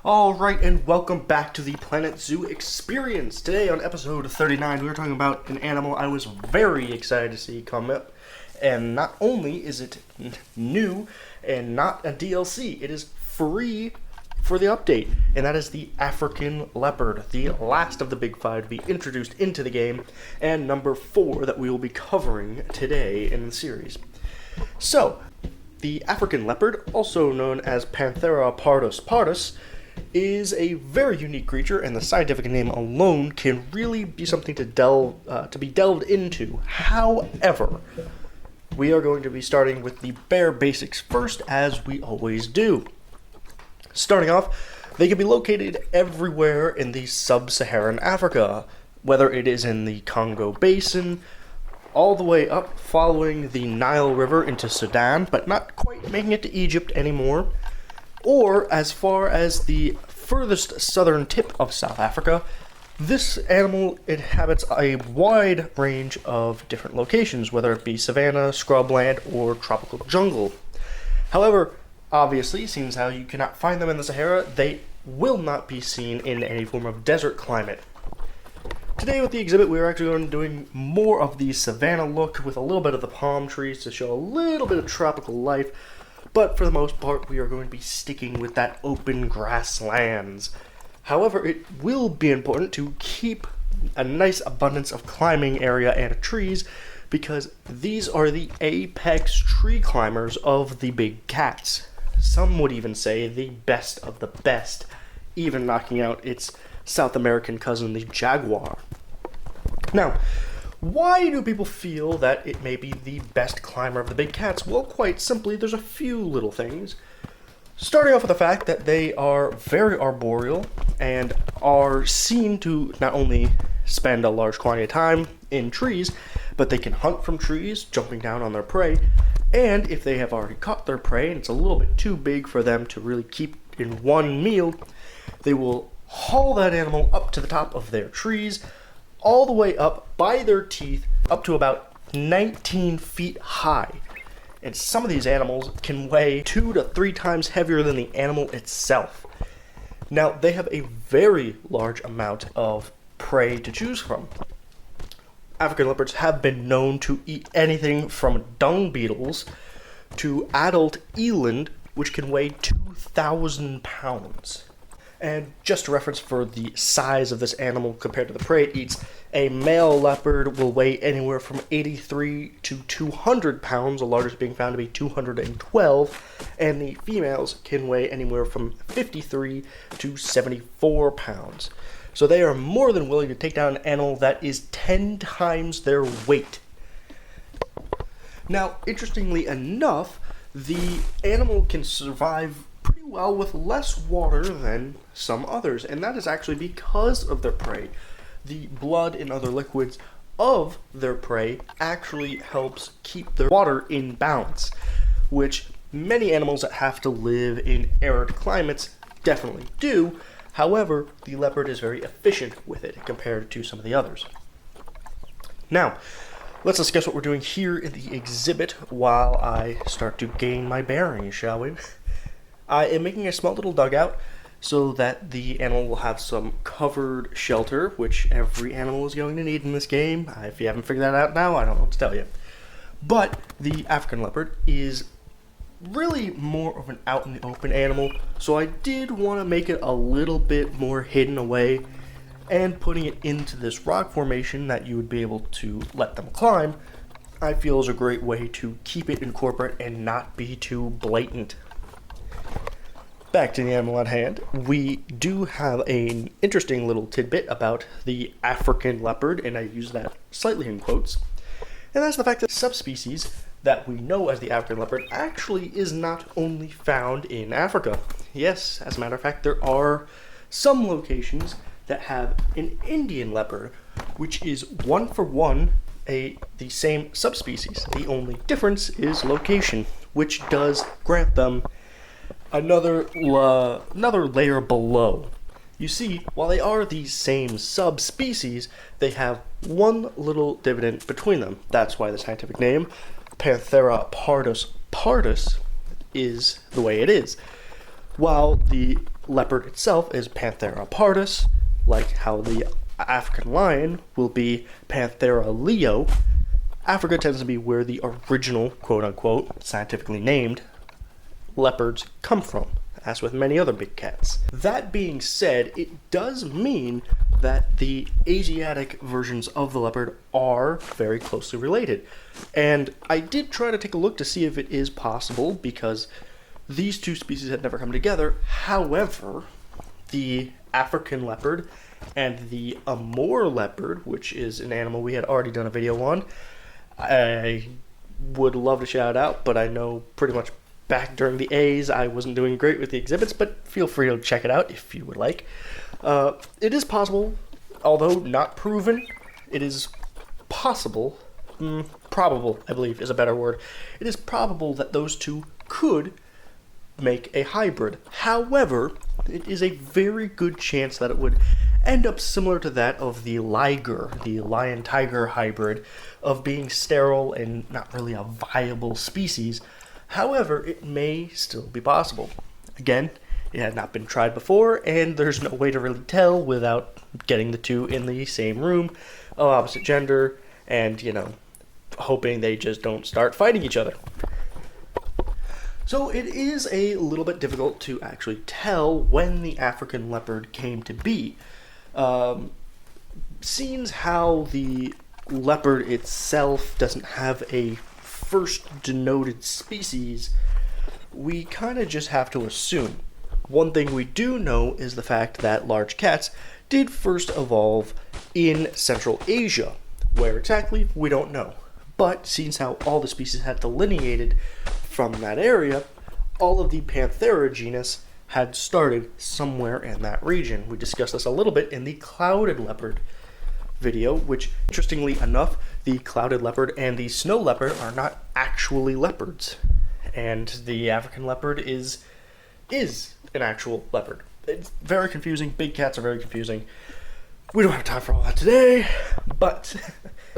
Alright, and welcome back to the Planet Zoo Experience. Today on episode 39, we're talking about an animal I was very excited to see come up. And not only is it new and not a DLC, it is free for the update. And that is the African Leopard, the last of the big five to be introduced into the game, and number 4 that we will be covering today in the series. So, the African Leopard, also known as Panthera pardus, is a very unique creature, and the scientific name alone can really be something to be delved into. However, we are going to be starting with the bare basics first, as we always do. Starting off, they can be located everywhere in the sub-Saharan Africa, whether it is in the Congo Basin, all the way up following the Nile River into Sudan, but not quite making it to Egypt anymore, or as far as the furthest southern tip of South Africa. This animal inhabits a wide range of different locations, whether it be savanna, scrubland, or tropical jungle. However, obviously, seeing how you cannot find them in the Sahara, they will not be seen in any form of desert climate. Today with the exhibit, we're actually going to be doing more of the savanna look with a little bit of the palm trees to show a little bit of tropical life, but for the most part, we are going to be sticking with that open grasslands. However, it will be important to keep a nice abundance of climbing area and trees, because these are the apex tree climbers of the big cats. Some would even say the best of the best, even knocking out its South American cousin, the jaguar. Now, why do people feel that it may be the best climber of the big cats? Well, quite simply, there's a few little things. Starting off with the fact that they are very arboreal and are seen to not only spend a large quantity of time in trees, but they can hunt from trees, jumping down on their prey, and if they have already caught their prey and it's a little bit too big for them to really keep in one meal, they will haul that animal up to the top of their trees, all the way up by their teeth, up to about 19 feet high. And some of these animals can weigh 2 to 3 times heavier than the animal itself. Now, they have a very large amount of prey to choose from. African leopards have been known to eat anything from dung beetles to adult eland, which can weigh 2,000 pounds. And just a reference for the size of this animal compared to the prey it eats, a male leopard will weigh anywhere from 83 to 200 pounds, the largest being found to be 212, and the females can weigh anywhere from 53 to 74 pounds. So they are more than willing to take down an animal that is 10 times their weight. Now, interestingly enough, the animal can survive pretty well with less water than some others, and that is actually because of their prey. The blood and other liquids of their prey actually helps keep their water in balance, which many animals that have to live in arid climates definitely do. However, the leopard is very efficient with it compared to some of the others. Now, let's discuss what we're doing here in the exhibit while I start to gain my bearings, shall we? I am making a small little dugout so that the animal will have some covered shelter, which every animal is going to need in this game. If you haven't figured that out now, I don't know what to tell you. But the African leopard is really more of an out-in-the-open animal, so I did want to make it a little bit more hidden away, and putting it into this rock formation that you would be able to let them climb, I feel is a great way to keep it incorporate and not be too blatant. Back to the animal at hand, we do have an interesting little tidbit about the African leopard, and I use that slightly in quotes, and that's the fact that subspecies that we know as the African leopard actually is not only found in Africa. Yes, as a matter of fact, there are some locations that have an Indian leopard, which is one for one the same subspecies. The only difference is location, which does grant them another layer below. You see, while they are the same subspecies, they have one little dividend between them. That's why the scientific name, Panthera pardus, is the way it is. while the leopard itself is Panthera pardus, like how the African lion will be Panthera leo. Africa tends to be where the original, quote-unquote, scientifically named leopards come from, as with many other big cats. That being said, it does mean that the Asiatic versions of the leopard are very closely related. And I did try to take a look to see if it is possible, because these two species had never come together. However, the African leopard and the Amur leopard, which is an animal we had already done a video on, I would love to shout out, but I know pretty much back during the A's I wasn't doing great with the exhibits, but feel free to check it out if you would like. It is possible, although not proven. It is possible, probable, I believe is a better word. It is probable that those two could make a hybrid. However, it is a very good chance that it would end up similar to that of the liger, the lion-tiger hybrid, of being sterile and not really a viable species. However, it may still be possible. Again, it had not been tried before, and there's no way to really tell without getting the two in the same room of opposite gender and, hoping they just don't start fighting each other. So it is a little bit difficult to actually tell when the African leopard came to be. Seeing how the leopard itself doesn't have a first denoted species, we kind of just have to assume. One thing we do know is the fact that large cats did first evolve in Central Asia. Where exactly, we don't know. But seeing how all the species had delineated from that area, all of the Panthera genus had started somewhere in that region. We discussed this a little bit in the clouded leopard video, which, interestingly enough, the clouded leopard and the snow leopard are not actually leopards. And the African leopard is an actual leopard. It's very confusing. Big cats are very confusing. We don't have time for all that today, but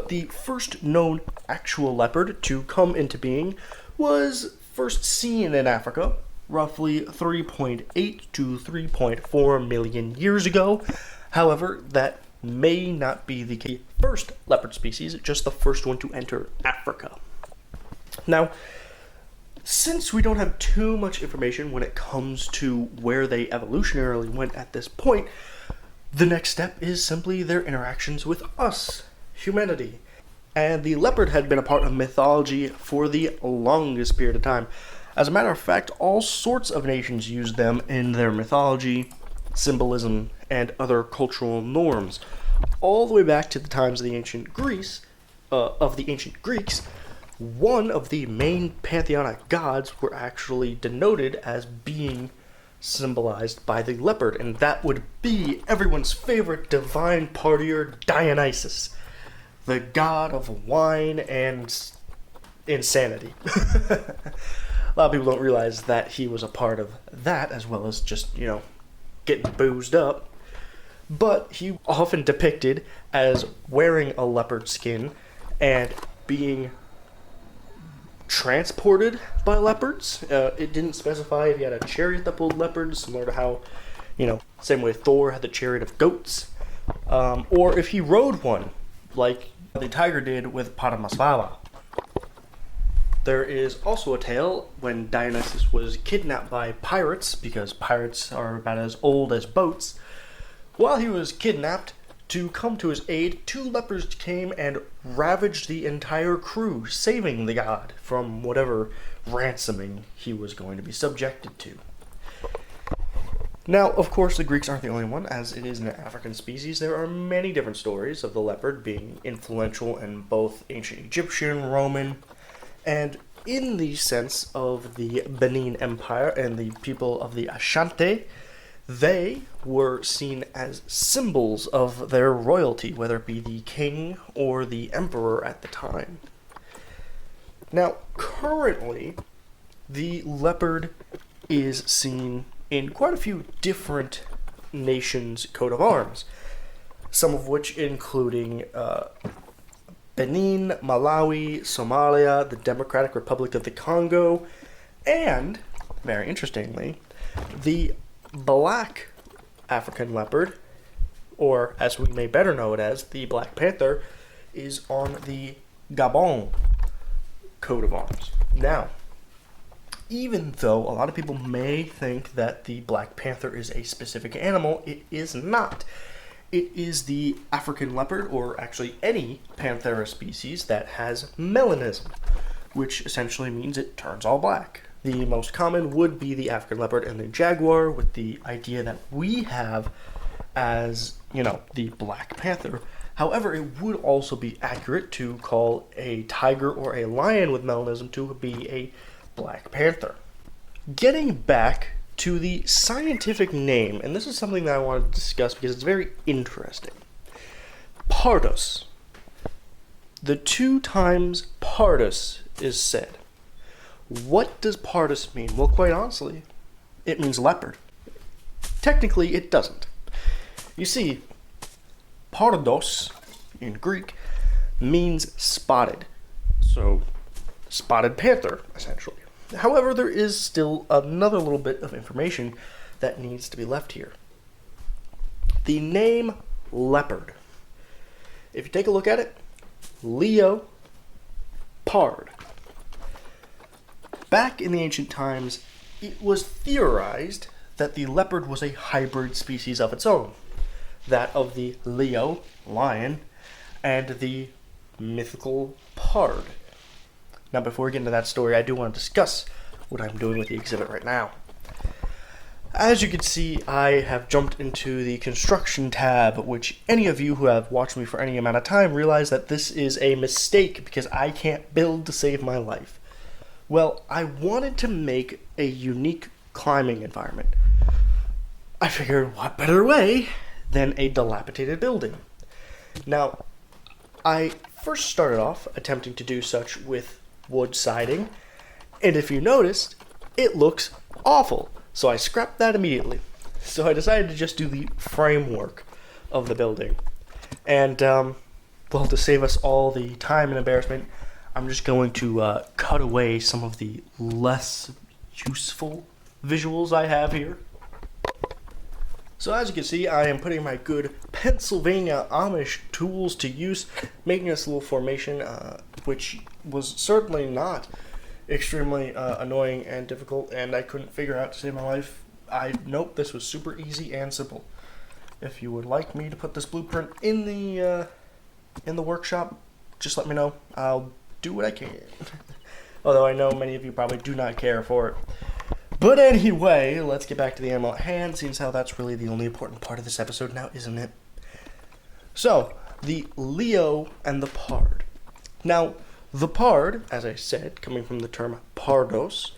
the first known actual leopard to come into being was first seen in Africa roughly 3.8 to 3.4 million years ago. However, that may not be the first leopard species, just the first one to enter Africa. Now, since we don't have too much information when it comes to where they evolutionarily went at this point, the next step is simply their interactions with us, humanity. And the leopard had been a part of mythology for the longest period of time. As a matter of fact, all sorts of nations used them in their mythology, symbolism, and other cultural norms, all the way back to the times of the ancient Greece. One of the main pantheonic gods were actually denoted as being symbolized by the leopard, and that would be everyone's favorite divine partier, Dionysus, the god of wine and insanity. A lot of people don't realize that he was a part of that, as well as just, getting boozed up. But he often depicted as wearing a leopard skin and being transported by leopards. It didn't specify if he had a chariot that pulled leopards, similar to how, same way Thor had the chariot of goats, or if he rode one, like the tiger did with Paramasvala. There is also a tale when Dionysus was kidnapped by pirates, because pirates are about as old as boats. While he was kidnapped, to come to his aid, two leopards came and ravaged the entire crew, saving the god from whatever ransoming he was going to be subjected to. Now, of course, the Greeks aren't the only one, as it is an African species. There are many different stories of the leopard being influential in both ancient Egyptian, Roman, and in the sense of the Benin Empire and the people of the Ashanti, they were seen as symbols of their royalty, whether it be the king or the emperor at the time. Now, currently, the leopard is seen in quite a few different nations' coat of arms, some of which including Benin, Malawi, Somalia, the Democratic Republic of the Congo, and, very interestingly, The black African leopard, or as we may better know it as, the Black Panther, is on the Gabon coat of arms. Now, even though a lot of people may think that the Black Panther is a specific animal, it is not. It is the African leopard, or actually any Panthera species that has melanism, which essentially means it turns all black. The most common would be the African leopard and the jaguar, with the idea that we have as, the Black Panther. However, it would also be accurate to call a tiger or a lion with melanism to be a Black Panther. Getting back to the scientific name, and this is something that I want to discuss because it's very interesting. Pardus. The 2 times pardus is said. What does pardus mean? Well, quite honestly, it means leopard. Technically, it doesn't. You see, pardos in Greek means spotted. So, spotted panther, essentially. However, there is still another little bit of information that needs to be left here. The name leopard. If you take a look at it, Leopard. Back in the ancient times, it was theorized that the leopard was a hybrid species of its own. That of the Leo, lion, and the mythical pard. Now, before we get into that story, I do want to discuss what I'm doing with the exhibit right now. As you can see, I have jumped into the construction tab, which any of you who have watched me for any amount of time realize that this is a mistake because I can't build to save my life. Well, I wanted to make a unique climbing environment. I figured, what better way than a dilapidated building? Now, I first started off attempting to do such with wood siding, and if you noticed, it looks awful. So I scrapped that immediately. So I decided to just do the framework of the building. And, to save us all the time and embarrassment, I'm just going to cut away some of the less useful visuals I have here. So as you can see, I am putting my good Pennsylvania Amish tools to use, making this little formation, which was certainly not extremely annoying and difficult, and I couldn't figure out to save my life. Nope, this was super easy and simple. If you would like me to put this blueprint in the workshop, just let me know. I'll do what I can. Although I know many of you probably do not care for it. But anyway, let's get back to the animal at hand, since how that's really the only important part of this episode now, isn't it? So, the Leo and the pard. Now, the pard, as I said, coming from the term pardos,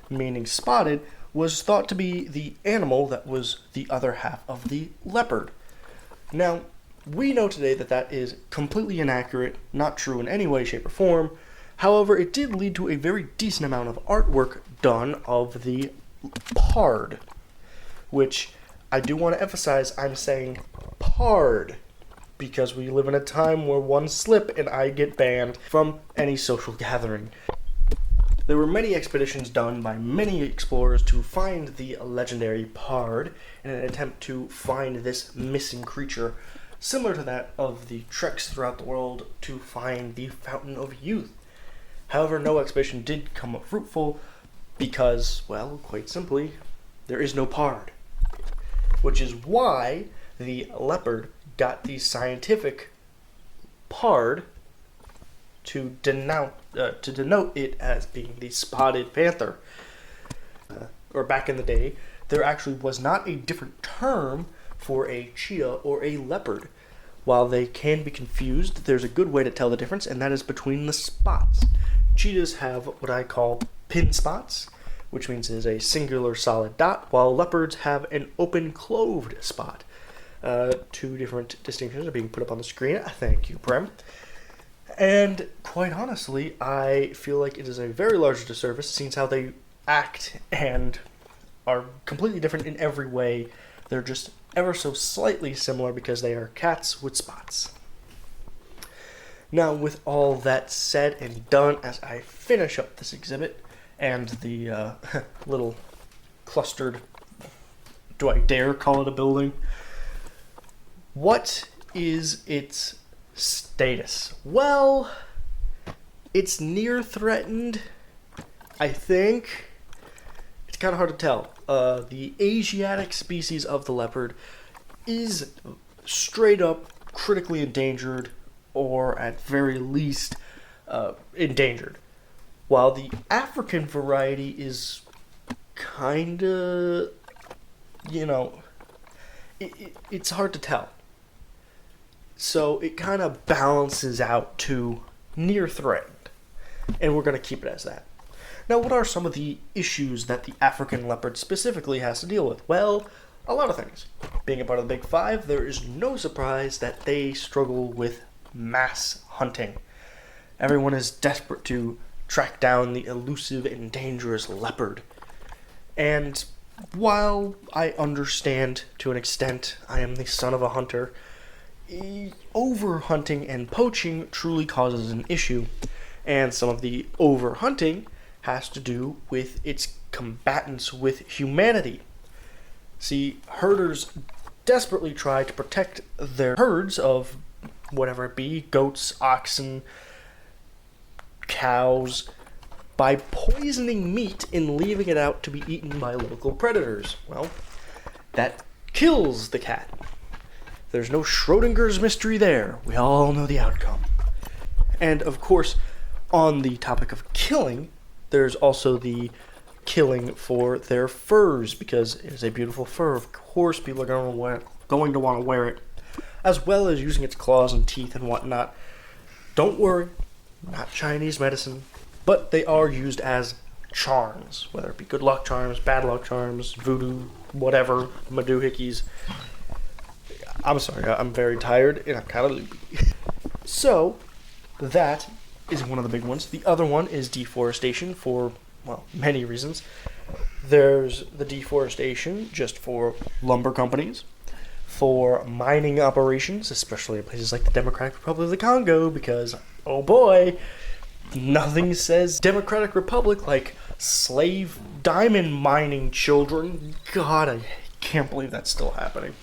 meaning spotted, was thought to be the animal that was the other half of the leopard. Now, we know today that that is completely inaccurate, not true in any way, shape, or form. However, it did lead to a very decent amount of artwork done of the pard, which I do want to emphasize, I'm saying pard, because we live in a time where one slip and I get banned from any social gathering. There were many expeditions done by many explorers to find the legendary pard in an attempt to find this missing creature, similar to that of the treks throughout the world to find the Fountain of Youth. However, no expedition did come up fruitful because, well, quite simply, there is no pard. Which is why the leopard got the scientific pard to denote it as being the spotted panther. Or back in the day, there actually was not a different term for a cheetah or a leopard. While they can be confused, there's a good way to tell the difference, and that is between the spots. Cheetahs have what I call pin spots, which means it is a singular solid dot, while leopards have an open cloved spot. 2 different distinctions are being put up on the screen. Thank you, Prem. And quite honestly, I feel like it is a very large disservice, since how they act and are completely different in every way. They're just ever so slightly similar because they are cats with spots. Now, with all that said and done, as I finish up this exhibit and the little clustered do I dare call it a building? What is its status? Well, it's near threatened, I think. It's kind of hard to tell. The Asiatic species of the leopard is straight up critically endangered, or at very least endangered, while the African variety is kind of, it's hard to tell. So it kind of balances out to near threatened, and we're going to keep it as that. Now, what are some of the issues that the African leopard specifically has to deal with? Well, a lot of things. Being a part of the Big Five, there is no surprise that they struggle with mass hunting. Everyone is desperate to track down the elusive and dangerous leopard. And while I understand to an extent, I am the son of a hunter, overhunting and poaching truly causes an issue. And some of the overhunting has to do with its combatants with humanity. See, herders desperately try to protect their herds of whatever it be, goats, oxen, cows, by poisoning meat and leaving it out to be eaten by local predators. Well, that kills the cat. There's no Schrodinger's mystery there. We all know the outcome. And of course, on the topic of killing, there's also the killing for their furs, because it is a beautiful fur. Of course, people are going to want to wear it, as well as using its claws and teeth and whatnot. Don't worry, not Chinese medicine, but they are used as charms, whether it be good luck charms, bad luck charms, voodoo, whatever, madoohickeys. I'm sorry, I'm very tired and I'm kind of loopy. So, that is one of the big ones. The other one is deforestation for, well, many reasons. There's the deforestation just for lumber companies, for mining operations, especially in places like the Democratic Republic of the Congo, because, oh boy, nothing says Democratic Republic like slave diamond mining children. God, I can't believe that's still happening.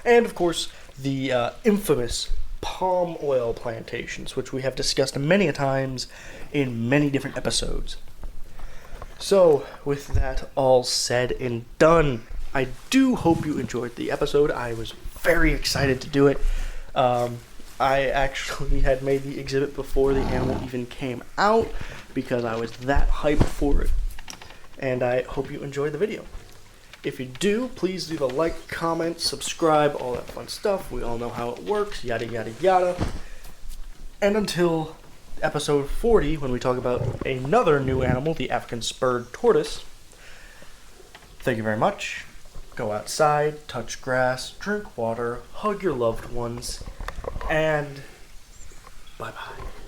And, of course, the infamous palm oil plantations, which we have discussed many a times in many different episodes. So, with that all said and done, I do hope you enjoyed the episode. I was very excited to do it. I actually had made the exhibit before the animal even came out because I was that hyped for it. And I hope you enjoyed the video. If you do, please leave a like, comment, subscribe, all that fun stuff. We all know how it works, yada yada yada. And until episode 40, when we talk about another new animal, the African spurred tortoise, thank you very much. Go outside, touch grass, drink water, hug your loved ones, and bye-bye.